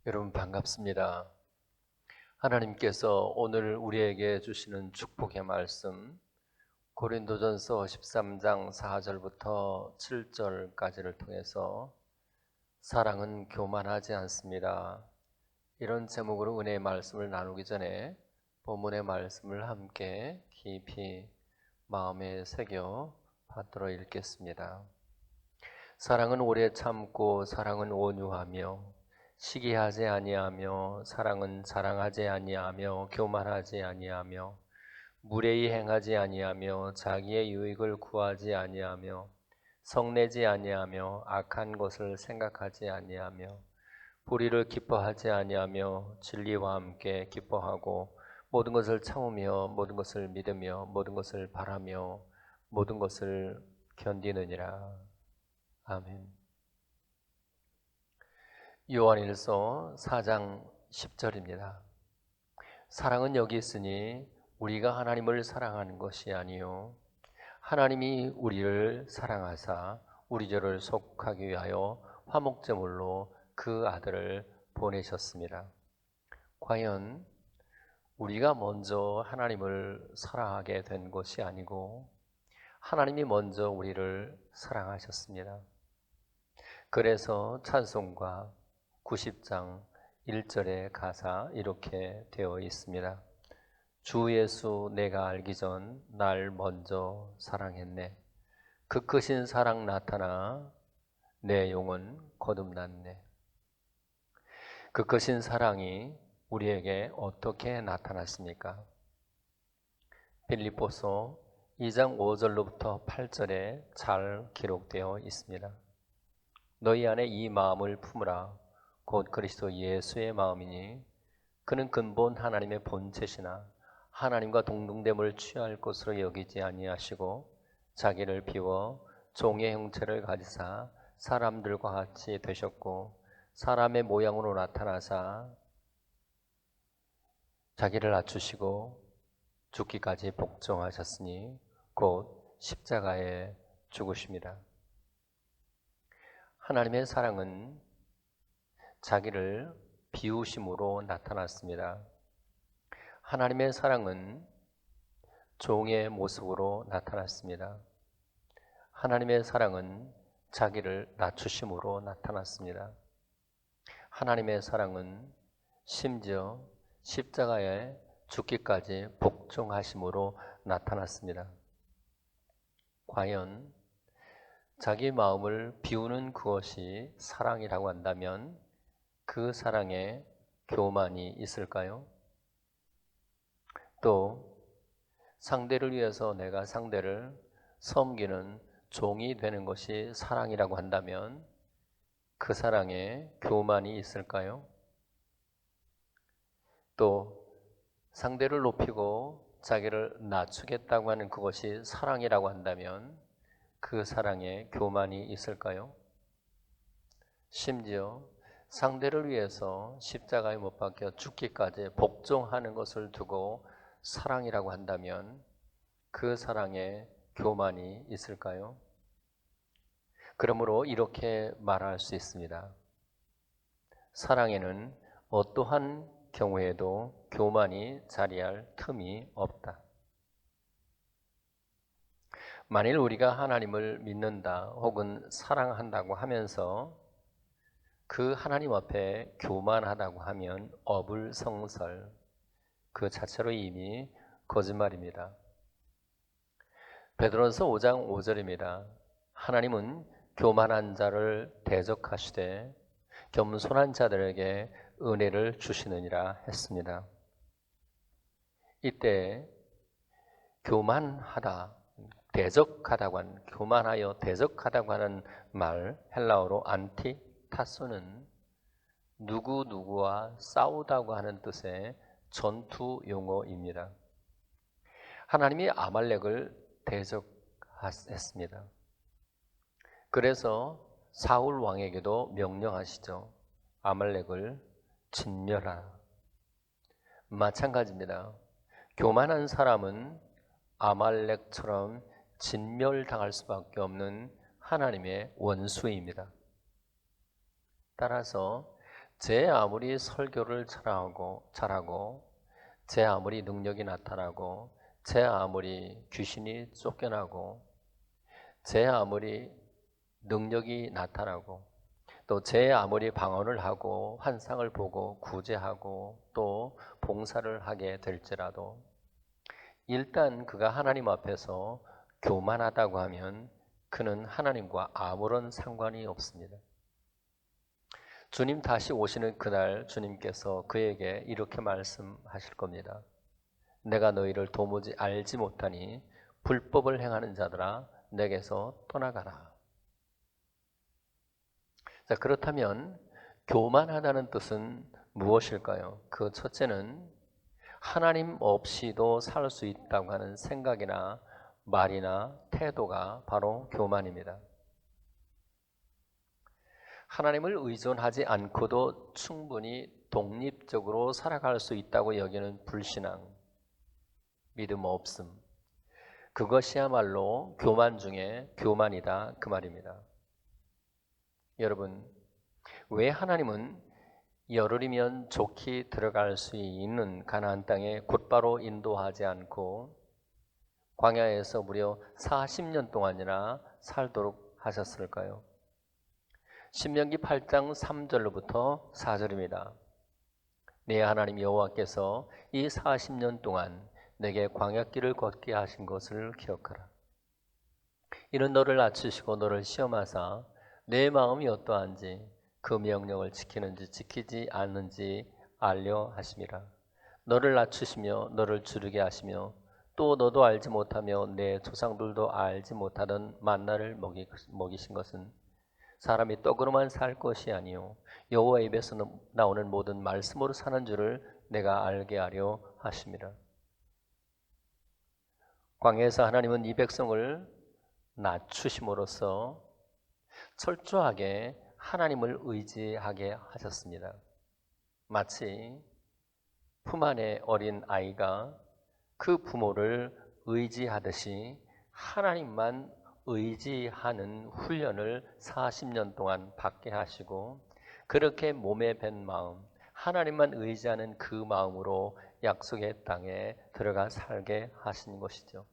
여러분 반갑습니다. 하나님께서 오늘 우리에게 주시는 축복의 말씀 고린도전서 13장 4절부터 7절까지를 통해서 사랑은 교만하지 않습니다. 이런 제목으로 은혜의 말씀을 나누기 전에 본문의 말씀을 함께 깊이 마음에 새겨 받들어 읽겠습니다. 사랑은 오래 참고 사랑은 온유하며 시기하지 아니하며 사랑은 자랑하지 아니하며 교만하지 아니하며 무례히 행하지 아니하며 자기의 유익을 구하지 아니하며 성내지 아니하며 악한 것을 생각하지 아니하며 불의를 기뻐하지 아니하며 진리와 함께 기뻐하고 모든 것을 참으며 모든 것을 믿으며 모든 것을 바라며 모든 것을 견디느니라. 아멘. 요한일서 4장 10절입니다. 사랑은 여기 있으니 우리가 하나님을 사랑하는 것이 아니요 하나님이 우리를 사랑하사 우리 죄를 속하기 위하여 화목제물로 그 아들을 보내셨습니다. 과연 우리가 먼저 하나님을 사랑하게 된 것이 아니고 하나님이 먼저 우리를 사랑하셨습니다. 그래서 찬송가 90장 1절의 가사 이렇게 되어 있습니다. 주 예수 내가 알기 전 날 먼저 사랑했네. 그 크신 사랑 나타나 내 영혼 거듭났네. 그 크신 사랑이 우리에게 어떻게 나타났습니까? 빌립보서 2장 5절로부터 8절에 잘 기록되어 있습니다. 너희 안에 이 마음을 품으라. 곧 그리스도 예수의 마음이니 그는 근본 하나님의 본체시나 하나님과 동등됨을 취할 것으로 여기지 아니하시고 자기를 비워 종의 형체를 가지사 사람들과 같이 되셨고 사람의 모양으로 나타나사 자기를 낮추시고 죽기까지 복종하셨으니 곧 십자가에 죽으십니다. 하나님의 사랑은 자기를 비우심으로 나타났습니다. 하나님의 사랑은 종의 모습으로 나타났습니다. 하나님의 사랑은 자기를 낮추심으로 나타났습니다. 하나님의 사랑은 심지어 십자가에 죽기까지 복종하심으로 나타났습니다. 과연 자기 마음을 비우는 그것이 사랑이라고 한다면 그 사랑에 교만이 있을까요? 또 상대를 위해서 내가 상대를 섬기는 종이 되는 것이 사랑이라고 한다면 그 사랑에 교만이 있을까요? 또 상대를 높이고 자기를 낮추겠다고 하는 그것이 사랑이라고 한다면 그 사랑에 교만이 있을까요? 심지어 상대를 위해서 십자가에 못 박혀 죽기까지 복종하는 것을 두고 사랑이라고 한다면 그 사랑에 교만이 있을까요? 그러므로 이렇게 말할 수 있습니다. 사랑에는 어떠한 경우에도 교만이 자리할 틈이 없다. 만일 우리가 하나님을 믿는다 혹은 사랑한다고 하면서 그 하나님 앞에 교만하다고 하면 어불성설, 그 자체로 이미 거짓말입니다. 베드로전서 5장 5절입니다. 하나님은 교만한 자를 대적하시되 겸손한 자들에게 은혜를 주시느니라 했습니다. 이때 교만하다, 대적하다고 하는, 교만하여 대적하다고 하는 말, 헬라어로 안티타소는 누구누구와 싸우다고 하는 뜻의 전투 용어입니다. 하나님이 아말렉을 대적했습니다. 그래서 사울 왕에게도 명령하시죠. 아말렉을 진멸하라. 마찬가지입니다. 교만한 사람은 아말렉처럼 진멸당할 수밖에 없는 하나님의 원수입니다. 따라서 제 아무리 설교를 잘하고 제 아무리 능력이 나타나고 제 아무리 귀신이 쫓겨나고 제 아무리 능력이 나타나고 또 제 아무리 방언을 하고 환상을 보고 구제하고 또 봉사를 하게 될지라도 일단 그가 하나님 앞에서 교만하다고 하면 그는 하나님과 아무런 상관이 없습니다. 주님 다시 오시는 그날 주님께서 그에게 이렇게 말씀하실 겁니다. 내가 너희를 도무지 알지 못하니 불법을 행하는 자들아 내게서 떠나가라. 자, 그렇다면 교만하다는 뜻은 무엇일까요? 그 첫째는 하나님 없이도 살 수 있다고 하는 생각이나 말이나 태도가 바로 교만입니다. 하나님을 의존하지 않고도 충분히 독립적으로 살아갈 수 있다고 여기는 불신앙, 믿음 없음, 그것이야말로 교만 중에 교만이다 그 말입니다. 여러분, 왜 하나님은 열흘이면 좋게 들어갈 수 있는 가나안 땅에 곧바로 인도하지 않고 광야에서 무려 40년 동안이나 살도록 하셨을까요? 신명기 8장 3절로부터 4절입니다. 네 하나님 여호와께서 이 40년 동안 내게 광야길을 걷게 하신 것을 기억하라. 이는 너를 낮추시고 너를 시험하사 내 마음이 어떠한지 그 명령을 지키는지 지키지 않는지 알려 하심이라. 너를 낮추시며 너를 주르게 하시며 또 너도 알지 못하며 내 조상들도 알지 못하던 만나를 먹이신 것은 사람이 떡으로만 살 것이 아니요 여호와 입에서 나오는 모든 말씀으로 사는 줄을 내가 알게 하려 하심이라. 광야에서 하나님은 이 백성을 낮추심으로써 철저하게 하나님을 의지하게 하셨습니다. 마치 품 안에 어린 아이가 그 부모를 의지하듯이 하나님만 의지하는 훈련을 40년 동안 받게 하시고 그렇게 몸에 밴 마음, 하나님만 의지하는 그 마음으로 약속의 땅에 들어가 살게 하신 것이죠.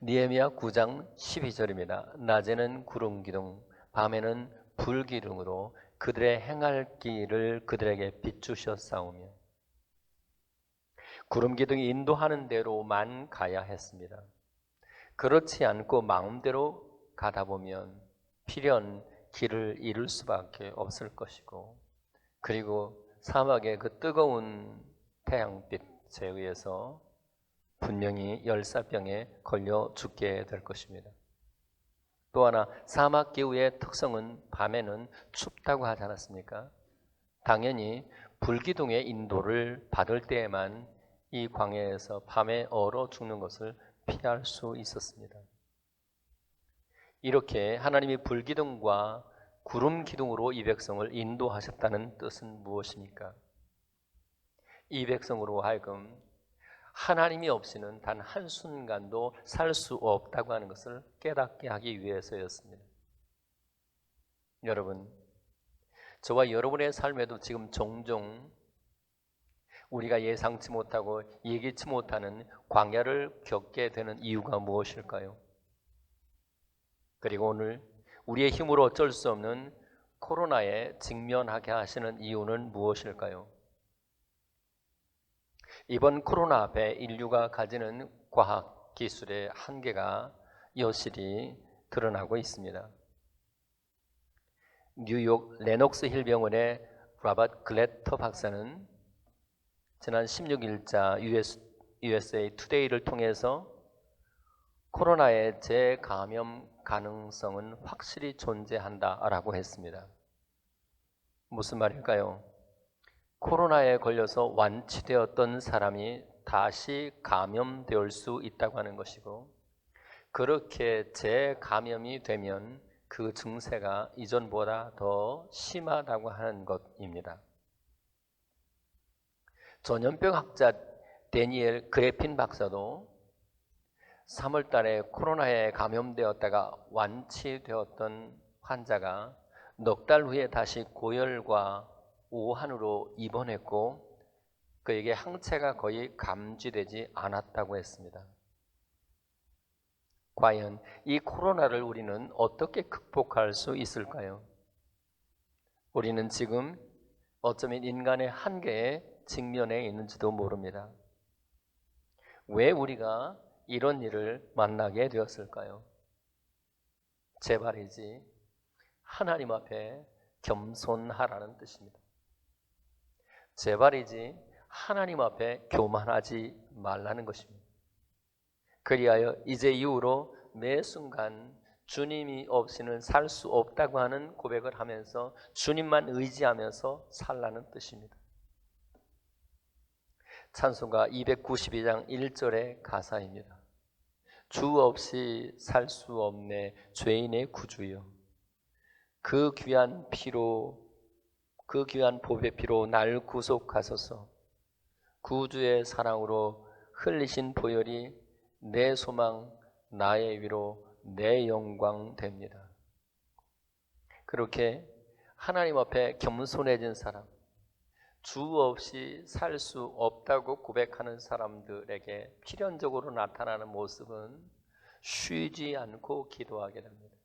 느헤미야 9장 12절입니다. 낮에는 구름 기둥, 밤에는 불 기둥으로 그들의 행할 길을 그들에게 비추셨사오며 구름 기둥이 인도하는 대로만 가야 했습니다. 그렇지 않고 마음대로 가다 보면 필연 길을 잃을 수밖에 없을 것이고 그리고 사막의 그 뜨거운 태양빛에 의해서 분명히 열사병에 걸려 죽게 될 것입니다. 또 하나 사막 기후의 특성은 밤에는 춥다고 하지 않았습니까? 당연히 불기둥의 인도를 받을 때에만 이 광야에서 밤에 얼어 죽는 것을 피할 수 있었습니다. 이렇게 하나님이 불기둥과 구름 기둥으로 이 백성을 인도하셨다는 뜻은 무엇입니까? 이 백성으로 하여금 하나님이 없이는 단 한순간도 살 수 없다고 하는 것을 깨닫게 하기 위해서였습니다. 여러분, 저와 여러분의 삶에도 지금 종종 우리가 예상치 못하고 예기치 못하는 광야를 겪게 되는 이유가 무엇일까요? 그리고 오늘 우리의 힘으로 어쩔 수 없는 코로나에 직면하게 하시는 이유는 무엇일까요? 이번 코로나 앞에 인류가 가지는 과학 기술의 한계가 여실히 드러나고 있습니다. 뉴욕 레녹스 힐 병원의 라바트 글래터 박사는 지난 16일자 USA 투데이를 통해서 코로나의 재감염 가능성은 확실히 존재한다라고 했습니다. 무슨 말일까요? 코로나에 걸려서 완치되었던 사람이 다시 감염될 수 있다고 하는 것이고, 그렇게 재감염이 되면 그 증세가 이전보다 더 심하다고 하는 것입니다. 전염병 학자 데니엘 그래핀 박사도 3월 달에 코로나에 감염되었다가 완치되었던 환자가 넉 달 후에 다시 고열과 오한으로 입원했고 그에게 항체가 거의 감지되지 않았다고 했습니다. 과연 이 코로나를 우리는 어떻게 극복할 수 있을까요? 우리는 지금 어쩌면 인간의 한계에 직면해 있는지도 모릅니다. 왜 우리가 이런 일을 만나게 되었을까요? 제발이지 하나님 앞에 겸손하라는 뜻입니다. 제발이지 하나님 앞에 교만하지 말라는 것입니다. 그리하여 이제 이후로 매 순간 주님이 없이는 살 수 없다고 하는 고백을 하면서 주님만 의지하면서 살라는 뜻입니다. 찬송가 292장 1절의 가사입니다. 주 없이 살 수 없네 죄인의 구주여, 그 귀한 피로, 그 귀한 보배 피로 날 구속하소서. 구주의 사랑으로 흘리신 보혈이 내 소망, 나의 위로, 내 영광 됩니다. 그렇게 하나님 앞에 겸손해진 사람, 주 없이 살 수 없다고 고백하는 사람들에게 필연적으로 나타나는 모습은 쉬지 않고 기도하게 됩니다.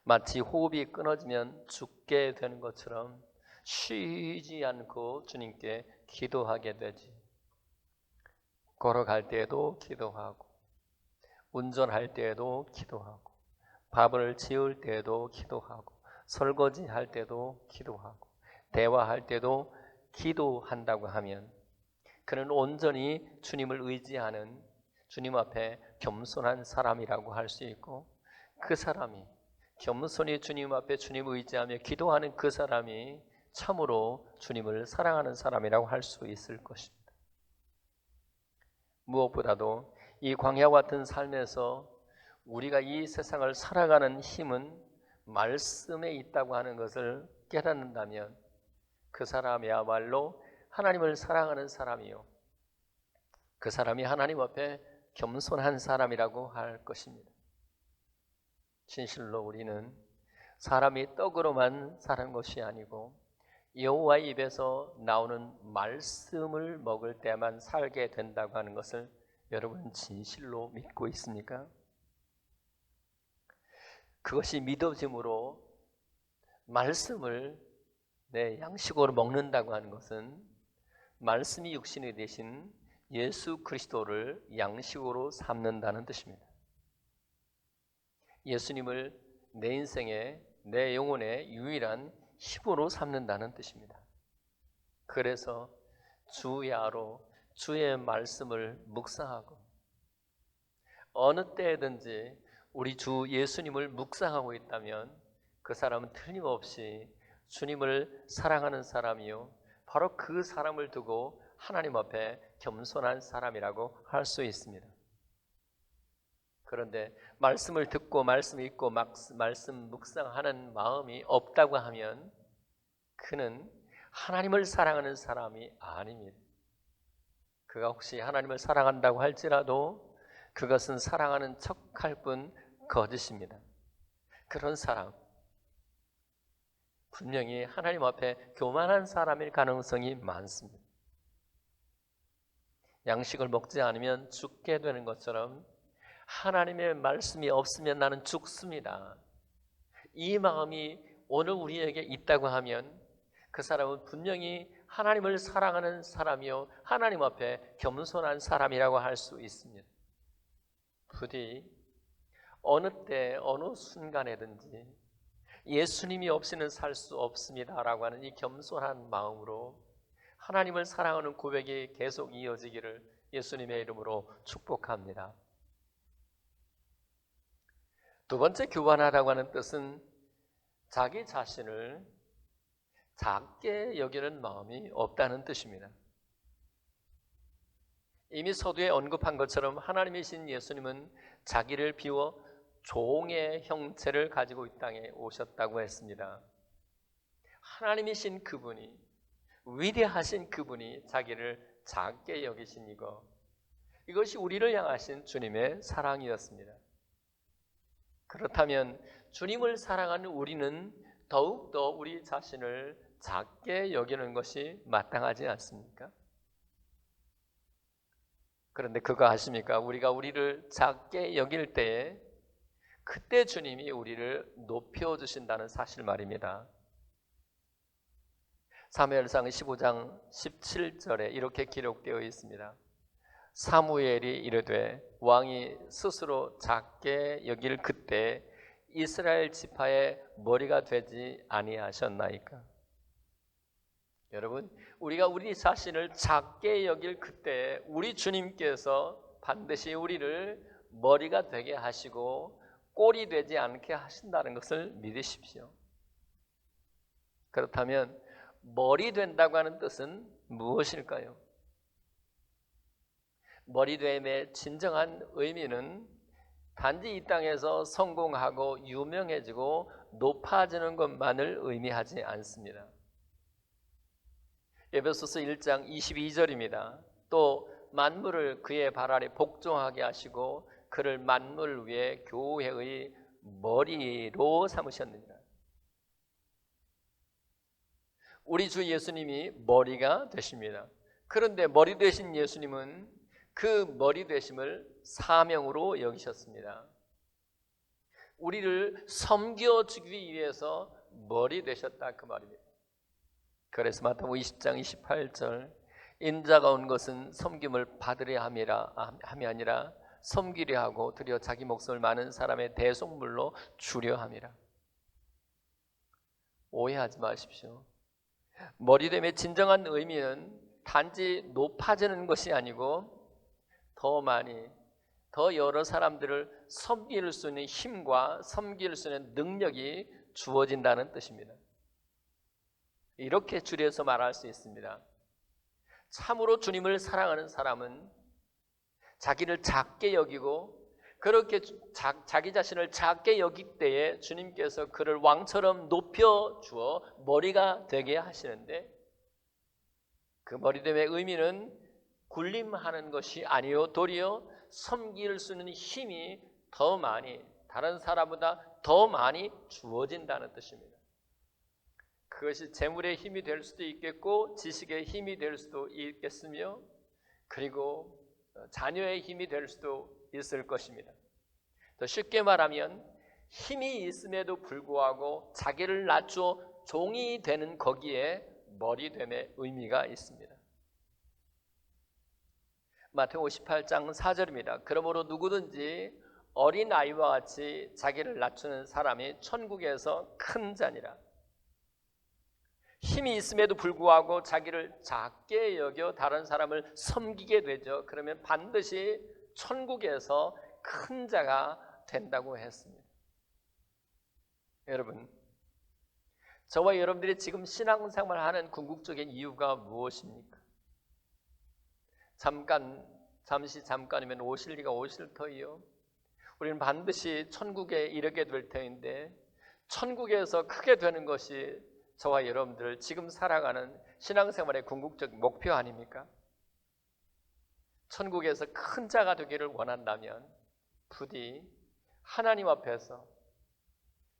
마치 호흡이 끊어지면 죽게 되는 것처럼 쉬지 않고 주님께 기도하게 되지. 걸어갈 때에도 기도하고, 운전할 때에도 기도하고, 밥을 지을 때에도 기도하고, 설거지할 때도 기도하고, 대화할 때도 기도한다고 하면 그는 온전히 주님을 의지하는 주님 앞에 겸손한 사람이라고 할 수 있고, 그 사람이 겸손히 주님 앞에 주님을 의지하며 기도하는 그 사람이 참으로 주님을 사랑하는 사람이라고 할 수 있을 것입니다. 무엇보다도 이 광야와 같은 삶에서 우리가 이 세상을 살아가는 힘은 말씀에 있다고 하는 것을 깨닫는다면 그 사람이야말로 하나님을 사랑하는 사람이요, 그 사람이 하나님 앞에 겸손한 사람이라고 할 것입니다. 진실로 우리는 사람이 떡으로만 사는 것이 아니고 여호와의 입에서 나오는 말씀을 먹을 때만 살게 된다고 하는 것을 여러분 진실로 믿고 있습니까? 그것이 믿어짐으로 말씀을 내 양식으로 먹는다고 하는 것은 말씀이 육신이 되신 예수 그리스도를 양식으로 삼는다는 뜻입니다. 예수님을 내 인생에, 내 영혼의 유일한 힘으로 삼는다는 뜻입니다. 그래서 주야로 주의 말씀을 묵상하고, 어느 때든지 우리 주 예수님을 묵상하고 있다면 그 사람은 틀림없이 주님을 사랑하는 사람이요, 바로 그 사람을 두고 하나님 앞에 겸손한 사람이라고 할 수 있습니다. 그런데 말씀을 듣고 말씀 읽고 말씀 묵상하는 마음이 없다고 하면 그는 하나님을 사랑하는 사람이 아닙니다. 그가 혹시 하나님을 사랑한다고 할지라도 그것은 사랑하는 척할 뿐 거짓입니다. 그런 사람, 분명히 하나님 앞에 교만한 사람일 가능성이 많습니다. 양식을 먹지 않으면 죽게 되는 것처럼 하나님의 말씀이 없으면 나는 죽습니다. 이 마음이 오늘 우리에게 있다고 하면 그 사람은 분명히 하나님을 사랑하는 사람이요, 하나님 앞에 겸손한 사람이라고 할 수 있습니다. 부디 어느 때 어느 순간에든지 예수님이 없이는 살 수 없습니다라고 하는 이 겸손한 마음으로 하나님을 사랑하는 고백이 계속 이어지기를 예수님의 이름으로 축복합니다. 두 번째 교만하다고 하는 뜻은 자기 자신을 작게 여기는 마음이 없다는 뜻입니다. 이미 서두에 언급한 것처럼 하나님이신 예수님은 자기를 비워 종의 형체를 가지고 이 땅에 오셨다고 했습니다. 하나님이신 그분이, 위대하신 그분이 자기를 작게 여기신 이것이 우리를 향하신 주님의 사랑이었습니다. 그렇다면 주님을 사랑하는 우리는 더욱더 우리 자신을 작게 여기는 것이 마땅하지 않습니까? 그런데 그거 아십니까? 우리가 우리를 작게 여길 때에 그때 주님이 우리를 높여주신다는 사실 말입니다. 사무엘상 15장 17절에 이렇게 기록되어 있습니다. 사무엘이 이르되 왕이 스스로 작게 여길 그때 이스라엘 지파의 머리가 되지 아니하셨나이까. 여러분, 우리가 우리 자신을 작게 여길 그때 우리 주님께서 반드시 우리를 머리가 되게 하시고 꼴이 되지 않게 하신다는 것을 믿으십시오. 그렇다면 머리 된다고 하는 뜻은 무엇일까요? 머리됨의 진정한 의미는 단지 이 땅에서 성공하고 유명해지고 높아지는 것만을 의미하지 않습니다. 에베소서 1장 22절입니다. 또 만물을 그의 발 아래 복종하게 하시고 그를 만물 위에 교회의 머리로 삼으셨느니라. 우리 주 예수님이 머리가 되십니다. 그런데 머리 되신 예수님은 그 머리 되심을 사명으로 여기셨습니다. 우리를 섬겨주기 위해서 머리 되셨다 그 말입니다. 그래서 마태복음 20장 28절 인자가 온 것은 섬김을 받으려 함이 아니라 섬기려 하고 드려 자기 목숨을 많은 사람의 대속물로 주려 함이라. 오해하지 마십시오. 머리됨의 진정한 의미는 단지 높아지는 것이 아니고 더 많이, 더 여러 사람들을 섬길 수 있는 힘과 섬길 수 있는 능력이 주어진다는 뜻입니다. 이렇게 줄여서 말할 수 있습니다. 참으로 주님을 사랑하는 사람은 자기를 작게 여기고 그렇게 자기 자신을 작게 여길 때에 주님께서 그를 왕처럼 높여주어 머리가 되게 하시는데 그 머리됨의 의미는 군림하는 것이 아니요 도리어 섬길 수 있는 힘이 더 많이 다른 사람보다 더 많이 주어진다는 뜻입니다. 그것이 재물의 힘이 될 수도 있겠고 지식의 힘이 될 수도 있겠으며 그리고 자녀의 힘이 될 수도 있을 것입니다. 더 쉽게 말하면 힘이 있음에도 불구하고 자기를 낮추어 종이 되는 거기에 머리됨의 의미가 있습니다. 마태복음 58장 4절입니다. 그러므로 누구든지 어린아이와 같이 자기를 낮추는 사람이 천국에서 큰 자니라. 힘이 있음에도 불구하고 자기를 작게 여겨 다른 사람을 섬기게 되죠. 그러면 반드시 천국에서 큰 자가 된다고 했습니다. 여러분, 저와 여러분들이 지금 신앙생활을 하는 궁극적인 이유가 무엇입니까? 잠깐이면 오실 리가 오실 터이요. 우리는 반드시 천국에 이르게 될 터인데 천국에서 크게 되는 것이 저와 여러분들 지금 살아가는 신앙생활의 궁극적 목표 아닙니까? 천국에서 큰 자가 되기를 원한다면 부디 하나님 앞에서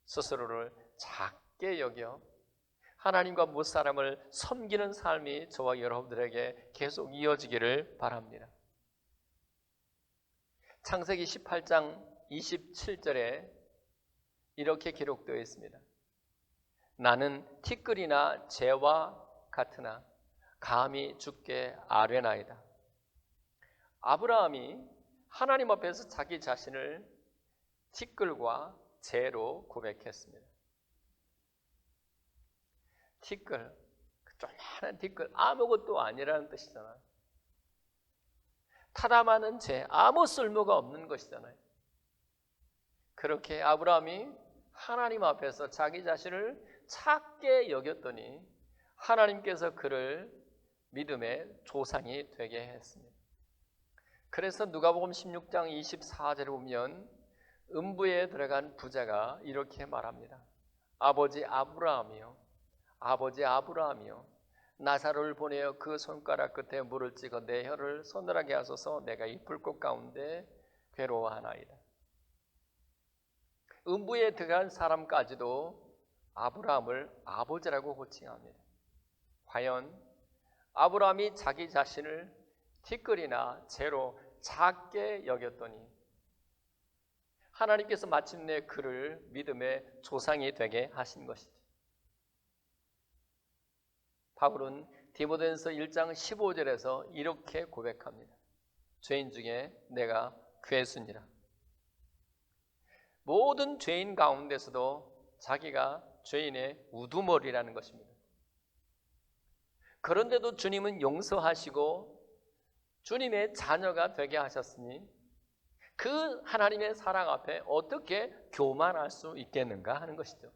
스스로를 작게 여겨 하나님과 무사람을 섬기는 삶이 저와 여러분들에게 계속 이어지기를 바랍니다. 창세기 18장 27절에 이렇게 기록되어 있습니다. 나는 티끌이나 재와 같으나 감히 주께 아뢰나이다. 아브라함이 하나님 앞에서 자기 자신을 티끌과 재로 고백했습니다. 티끌, 조그마한 티끌, 아무것도 아니라는 뜻이잖아요. 타담하는 재, 아무 쓸모가 없는 것이잖아요. 그렇게 아브라함이 하나님 앞에서 자기 자신을 작게 여겼더니 하나님께서 그를 믿음의 조상이 되게 했습니다. 그래서 누가복음 16장 24절에 보면 음부에 들어간 부자가 이렇게 말합니다. 아버지 아브라함이요, 아버지 아브라함이요, 나사로를 보내어 그 손가락 끝에 물을 찍어 내 혀를 서늘하게 하소서. 내가 이 불꽃 가운데 괴로워하나이다. 음부에 들어간 사람까지도 아브라함을 아버지라고 호칭합니다. 과연 아브라함이 자기 자신을 티끌이나 재로 작게 여겼더니 하나님께서 마침내 그를 믿음의 조상이 되게 하신 것이죠. 바울은 디모데전서 1장 15절에서 이렇게 고백합니다. 죄인 중에 내가 괴순이라. 모든 죄인 가운데서도 자기가 죄인의 우두머리라는 것입니다. 그런데도 주님은 용서하시고 주님의 자녀가 되게 하셨으니 그 하나님의 사랑 앞에 어떻게 교만할 수 있겠는가 하는 것이죠.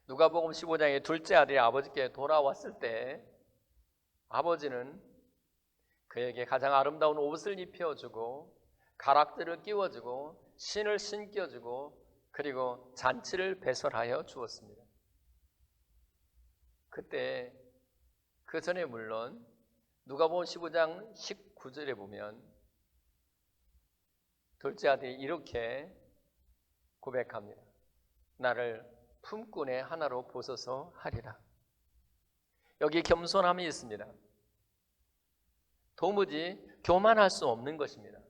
누가복음 15장에 둘째 아들이 아버지께 돌아왔을 때 아버지는 그에게 가장 아름다운 옷을 입혀주고 가락들을 끼워주고 신을 신겨주고 그리고 잔치를 배설하여 주었습니다. 그때 그 전에 물론 누가복음 15장 19절에 보면 둘째 아들이 이렇게 고백합니다. 나를 품꾼의 하나로 보소서 하리라. 여기 겸손함이 있습니다. 도무지 교만할 수 없는 것입니다.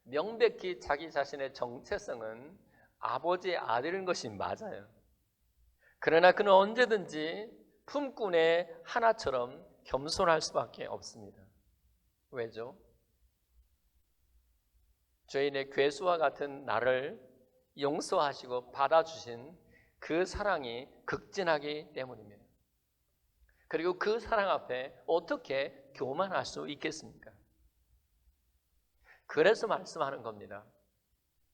명백히 자기 자신의 정체성은 아버지의 아들인 것이 맞아요. 그러나 그는 언제든지 품꾼의 하나처럼 겸손할 수밖에 없습니다. 왜죠? 죄인의 괴수와 같은 나를 용서하시고 받아주신 그 사랑이 극진하기 때문입니다. 그리고 그 사랑 앞에 어떻게 교만할 수 있겠습니까? 그래서 말씀하는 겁니다.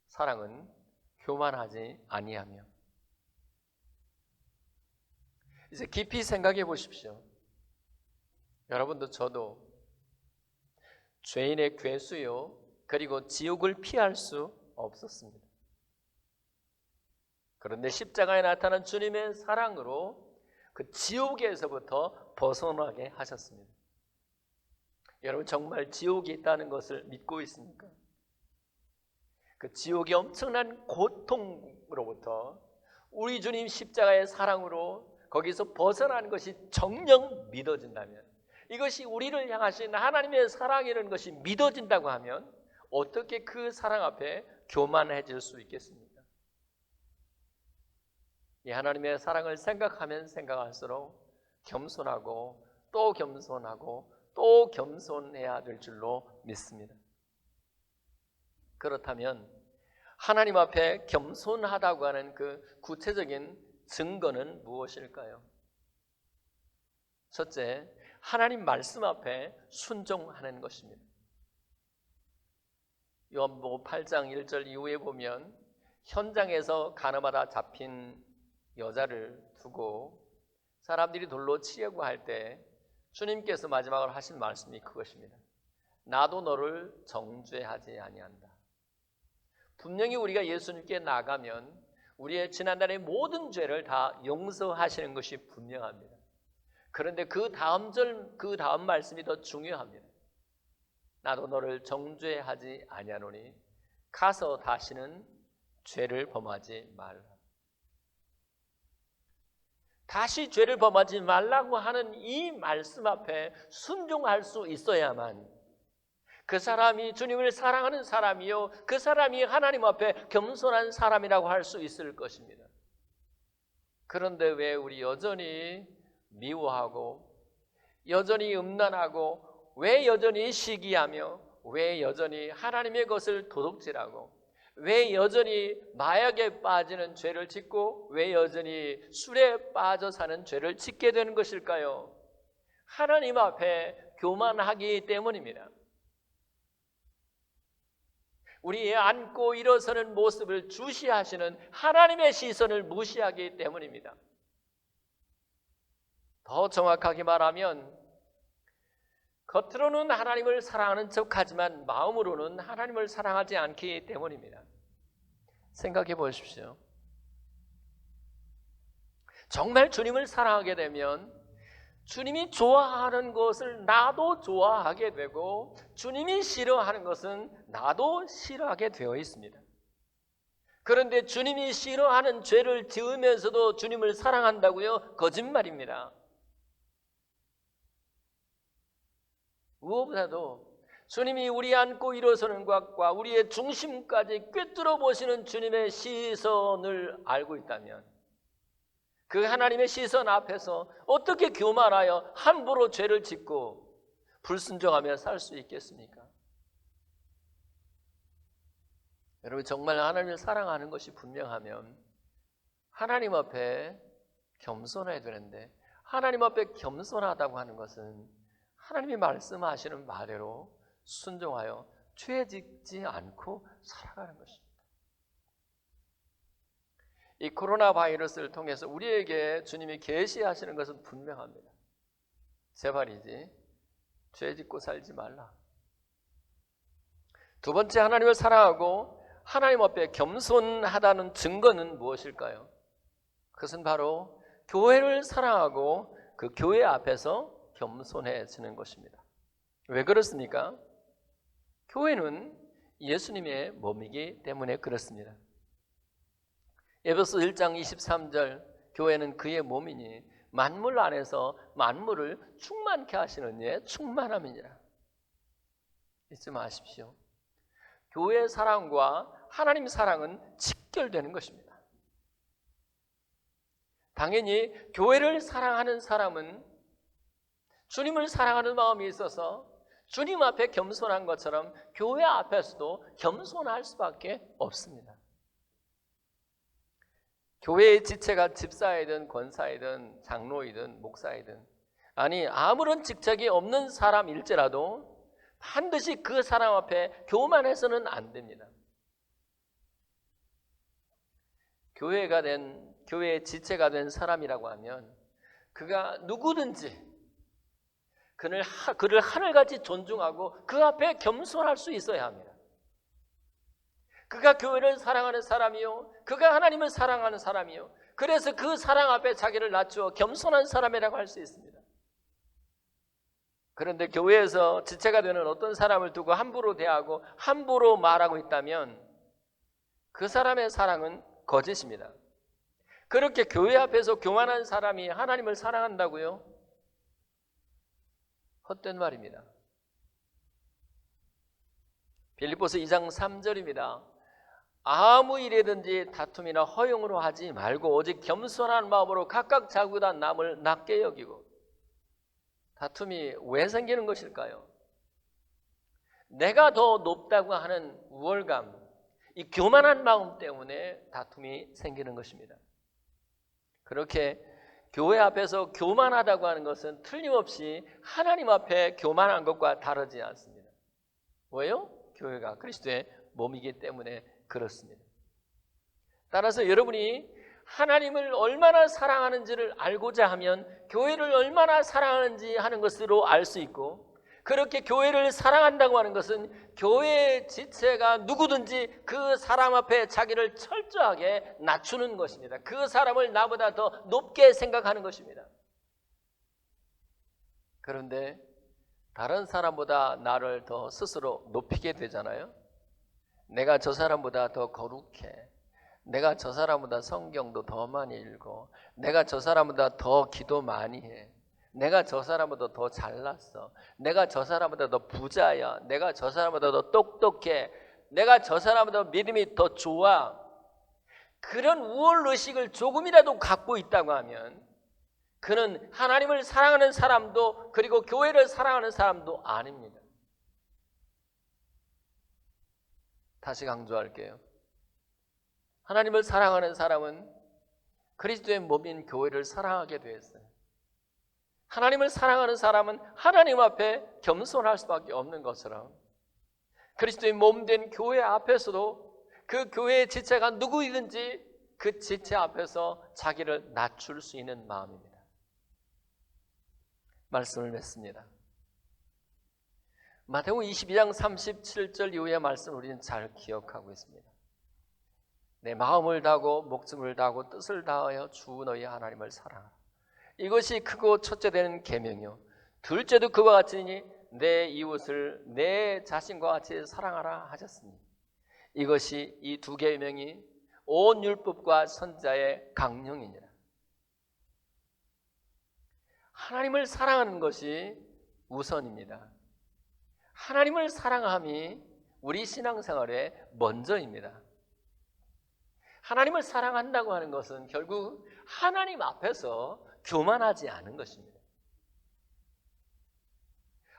사랑은 교만하지 아니하며. 이제 깊이 생각해 보십시오. 여러분도 저도 죄인의 괴수요, 그리고 지옥을 피할 수 없었습니다. 그런데 십자가에 나타난 주님의 사랑으로 그 지옥에서부터 벗어나게 하셨습니다. 여러분 정말 지옥이 있다는 것을 믿고 있습니까? 그 지옥의 엄청난 고통으로부터 우리 주님 십자가의 사랑으로 거기서 벗어나는 것이 정녕 믿어진다면, 이것이 우리를 향하신 하나님의 사랑이라는 것이 믿어진다고 하면 어떻게 그 사랑 앞에 교만해질 수 있겠습니까? 이 하나님의 사랑을 생각하면 생각할수록 겸손하고 또 겸손하고 또 겸손해야 될 줄로 믿습니다. 그렇다면 하나님 앞에 겸손하다고 하는 그 구체적인 증거는 무엇일까요? 첫째, 하나님 말씀 앞에 순종하는 것입니다. 요한복음 8장 1절 이후에 보면 현장에서 가늠하다 잡힌 여자를 두고 사람들이 돌로 치려고 할 때 주님께서 마지막으로 하신 말씀이 그것입니다. 나도 너를 정죄하지 아니한다. 분명히 우리가 예수님께 나가면 우리의 지난날의 모든 죄를 다 용서하시는 것이 분명합니다. 그런데 그 다음 말씀이 더 중요합니다. 나도 너를 정죄하지 아니하노니 가서 다시는 죄를 범하지 말라. 다시 죄를 범하지 말라고 하는 이 말씀 앞에 순종할 수 있어야만 그 사람이 주님을 사랑하는 사람이요, 그 사람이 하나님 앞에 겸손한 사람이라고 할 수 있을 것입니다. 그런데 왜 우리 여전히 미워하고 여전히 음란하고 왜 여전히 시기하며 왜 여전히 하나님의 것을 도둑질하고 왜 여전히 마약에 빠지는 죄를 짓고 왜 여전히 술에 빠져 사는 죄를 짓게 되는 것일까요? 하나님 앞에 교만하기 때문입니다. 우리의 앉고 일어서는 모습을 주시하시는 하나님의 시선을 무시하기 때문입니다. 더 정확하게 말하면 겉으로는 하나님을 사랑하는 척하지만 마음으로는 하나님을 사랑하지 않기 때문입니다. 생각해 보십시오. 정말 주님을 사랑하게 되면 주님이 좋아하는 것을 나도 좋아하게 되고 주님이 싫어하는 것은 나도 싫어하게 되어 있습니다. 그런데 주님이 싫어하는 죄를 지으면서도 주님을 사랑한다고요? 거짓말입니다. 무엇보다도 주님이 우리 앉고 일어서는 것과 우리의 중심까지 꿰뚫어 보시는 주님의 시선을 알고 있다면 그 하나님의 시선 앞에서 어떻게 교만하여 함부로 죄를 짓고 불순종하며 살 수 있겠습니까? 여러분, 정말 하나님을 사랑하는 것이 분명하면 하나님 앞에 겸손해야 되는데, 하나님 앞에 겸손하다고 하는 것은 하나님이 말씀하시는 말대로 순종하여 죄 짓지 않고 살아가는 것입니다. 이 코로나 바이러스를 통해서 우리에게 주님이 계시하시는 것은 분명합니다. 제발이지 죄 짓고 살지 말라. 두 번째, 하나님을 사랑하고 하나님 앞에 겸손하다는 증거는 무엇일까요? 그것은 바로 교회를 사랑하고 그 교회 앞에서 겸손해지는 것입니다. 왜 그렇습니까? 교회는 예수님의 몸이기 때문에 그렇습니다. 에베소 1장 23절, 교회는 그의 몸이니 만물 안에서 만물을 충만케 하시는 이의 충만함이니라. 잊지 마십시오. 교회의 사랑과 하나님 사랑은 직결되는 것입니다. 당연히 교회를 사랑하는 사람은 주님을 사랑하는 마음이 있어서 주님 앞에 겸손한 것처럼 교회 앞에서도 겸손할 수밖에 없습니다. 교회의 지체가 집사이든 권사이든 장로이든 목사이든, 아니 아무런 직책이 없는 사람일지라도 반드시 그 사람 앞에 교만해서는 안 됩니다. 교회의 지체가 된 사람이라고 하면 그가 누구든지 그를 하늘같이 존중하고 그 앞에 겸손할 수 있어야 합니다. 그가 교회를 사랑하는 사람이요, 그가 하나님을 사랑하는 사람이요, 그래서 그 사랑 앞에 자기를 낮추어 겸손한 사람이라고 할 수 있습니다. 그런데 교회에서 지체가 되는 어떤 사람을 두고 함부로 대하고 함부로 말하고 있다면 그 사람의 사랑은 거짓입니다. 그렇게 교회 앞에서 교만한 사람이 하나님을 사랑한다고요? 헛된 말입니다. 빌립보서 2장 3절입니다. 아무 일이든지 다툼이나 허용으로 하지 말고 오직 겸손한 마음으로 각각 자기보다 남을 낮게 여기고. 다툼이 왜 생기는 것일까요? 내가 더 높다고 하는 우월감, 이 교만한 마음 때문에 다툼이 생기는 것입니다. 그렇게 교회 앞에서 교만하다고 하는 것은 틀림없이 하나님 앞에 교만한 것과 다르지 않습니다. 왜요? 교회가 그리스도의 몸이기 때문에 그렇습니다. 따라서 여러분이 하나님을 얼마나 사랑하는지를 알고자 하면 교회를 얼마나 사랑하는지 하는 것으로 알 수 있고, 그렇게 교회를 사랑한다고 하는 것은 교회의 지체가 누구든지 그 사람 앞에 자기를 철저하게 낮추는 것입니다. 그 사람을 나보다 더 높게 생각하는 것입니다. 그런데 다른 사람보다 나를 더 스스로 높이게 되잖아요. 내가 저 사람보다 더 거룩해, 내가 저 사람보다 성경도 더 많이 읽어, 내가 저 사람보다 더 기도 많이 해, 내가 저 사람보다 더 잘났어, 내가 저 사람보다 더 부자야, 내가 저 사람보다 더 똑똑해, 내가 저 사람보다 믿음이 더 좋아, 그런 우월의식을 조금이라도 갖고 있다고 하면 그는 하나님을 사랑하는 사람도 그리고 교회를 사랑하는 사람도 아닙니다. 다시 강조할게요. 하나님을 사랑하는 사람은 그리스도의 몸인 교회를 사랑하게 되었어요. 하나님을 사랑하는 사람은 하나님 앞에 겸손할 수밖에 없는 것처럼 그리스도의 몸된 교회 앞에서도 그 교회의 지체가 누구이든지 그 지체 앞에서 자기를 낮출 수 있는 마음입니다. 말씀을 맺습니다. 마태복음 22장 37절 이후의 말씀을 우리는 잘 기억하고 있습니다. 내 마음을 다하고 목숨을 다하고 뜻을 다하여 주 너희 하나님을 사랑하라. 이것이 크고 첫째 되는 계명이요 둘째도 그와 같으니 내 이웃을 내 자신과 같이 사랑하라 하셨으니 이것이 이 두 계명이 온 율법과 선지자의 강령이니라. 하나님을 사랑하는 것이 우선입니다. 하나님을 사랑함이 우리 신앙생활의 먼저입니다. 하나님을 사랑한다고 하는 것은 결국 하나님 앞에서 교만하지 않은 것입니다.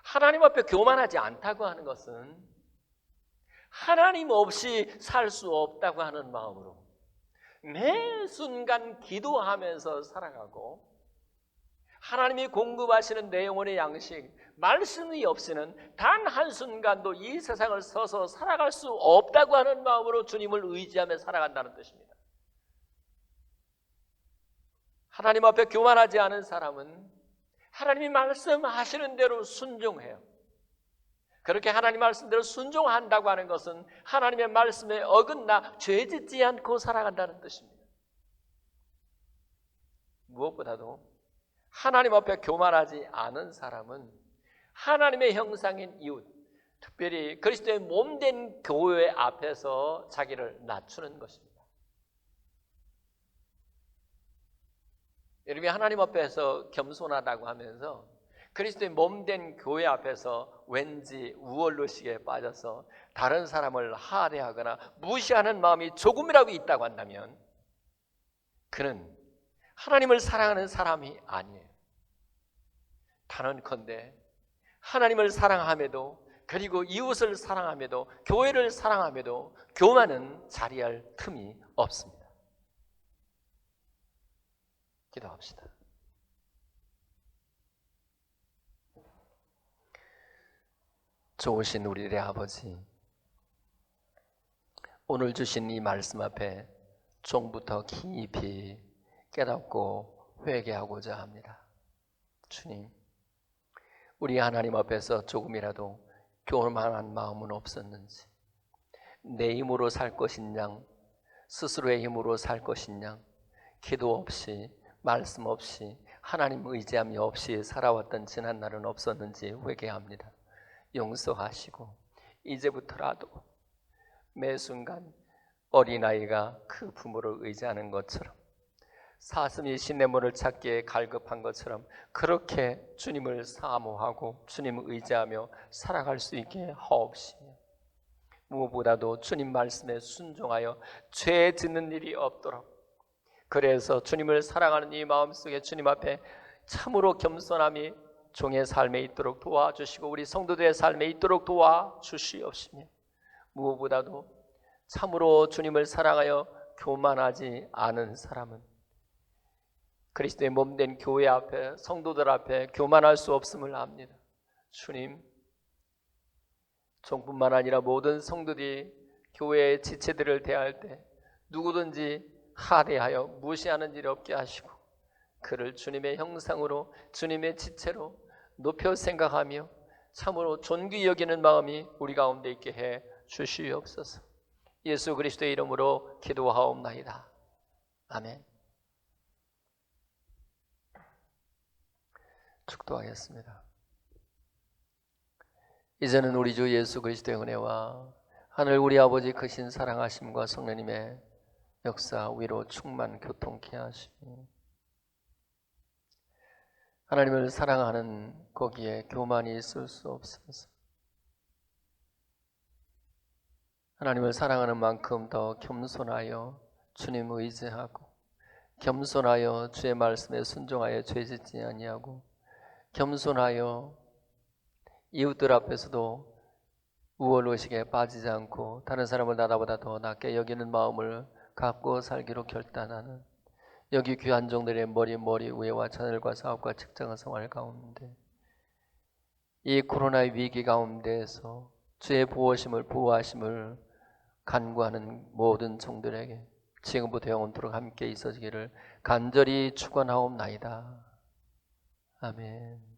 하나님 앞에 교만하지 않다고 하는 것은 하나님 없이 살 수 없다고 하는 마음으로 매 순간 기도하면서 살아가고 하나님이 공급하시는 내 영혼의 양식, 말씀이 없이는 단 한순간도 이 세상을 서서 살아갈 수 없다고 하는 마음으로 주님을 의지하며 살아간다는 뜻입니다. 하나님 앞에 교만하지 않은 사람은 하나님이 말씀하시는 대로 순종해요. 그렇게 하나님 말씀대로 순종한다고 하는 것은 하나님의 말씀에 어긋나 죄짓지 않고 살아간다는 뜻입니다. 무엇보다도 하나님 앞에 교만하지 않은 사람은 하나님의 형상인 이웃, 특별히 그리스도의 몸된 교회 앞에서 자기를 낮추는 것입니다. 여러분이 하나님 앞에서 겸손하다고 하면서 그리스도의 몸된 교회 앞에서 왠지 우월의식에 빠져서 다른 사람을 하대하거나 무시하는 마음이 조금이라도 있다고 한다면 그는 하나님을 사랑하는 사람이 아니에요. 단언컨대 하나님을 사랑함에도 그리고 이웃을 사랑함에도 교회를 사랑함에도 교만은 자리할 틈이 없습니다. 기도합시다. 좋으신 우리들의 아버지, 오늘 주신 이 말씀 앞에 종부터 깊이 깨닫고 회개하고자 합니다. 주님, 우리 하나님 앞에서 조금이라도 교만한 마음은 없었는지, 내 힘으로 살 것인 양, 스스로의 힘으로 살 것인 양, 기도 없이 말씀 없이 하나님 의지함이 없이 살아왔던 지난 날은 없었는지 회개합니다. 용서하시고 이제부터라도 매 순간 어린아이가 그 부모를 의지하는 것처럼 사슴이 시냇물을 찾기에 갈급한 것처럼 그렇게 주님을 사모하고 주님을 의지하며 살아갈 수 있게 하옵시며 무엇보다도 주님 말씀에 순종하여 죄 짓는 일이 없도록 그래서 주님을 사랑하는 이 마음속에 주님 앞에 참으로 겸손함이 종의 삶에 있도록 도와주시고 우리 성도들의 삶에 있도록 도와주시옵시며 무엇보다도 참으로 주님을 사랑하여 교만하지 않은 사람은 그리스도의 몸된 교회 앞에 성도들 앞에 교만할 수 없음을 압니다. 주님, 종뿐만 아니라 모든 성도들이 교회의 지체들을 대할 때 누구든지 하대하여 무시하는 일 없게 하시고 그를 주님의 형상으로 주님의 지체로 높여 생각하며 참으로 존귀 여기는 마음이 우리 가운데 있게 해 주시옵소서. 예수 그리스도의 이름으로 기도하옵나이다. 아멘. 축도하겠습니다. 이제는 우리 주 예수 그리스도의 은혜와 하늘 우리 아버지 크신 사랑하심과 성령님의 역사 위로 충만 교통케 하시고 하나님을 사랑하는 거기에 교만이 있을 수 없어서 하나님을 사랑하는 만큼 더 겸손하여 주님 의지하고 겸손하여 주의 말씀에 순종하여 죄짓지 아니하고 겸손하여 이웃들 앞에서도 우월의식에 빠지지 않고 다른 사람을 나보다 더 낮게 여기는 마음을 갖고 살기로 결단하는 여기 귀한 종들의 머리 우애와 자녀들과 사업과 직장 생활 가운데 이 코로나의 위기 가운데에서 주의 보호하심을 간구하는 모든 종들에게 지금부터 영원토록 함께 있어지기를 간절히 축원하옵나이다. 아멘.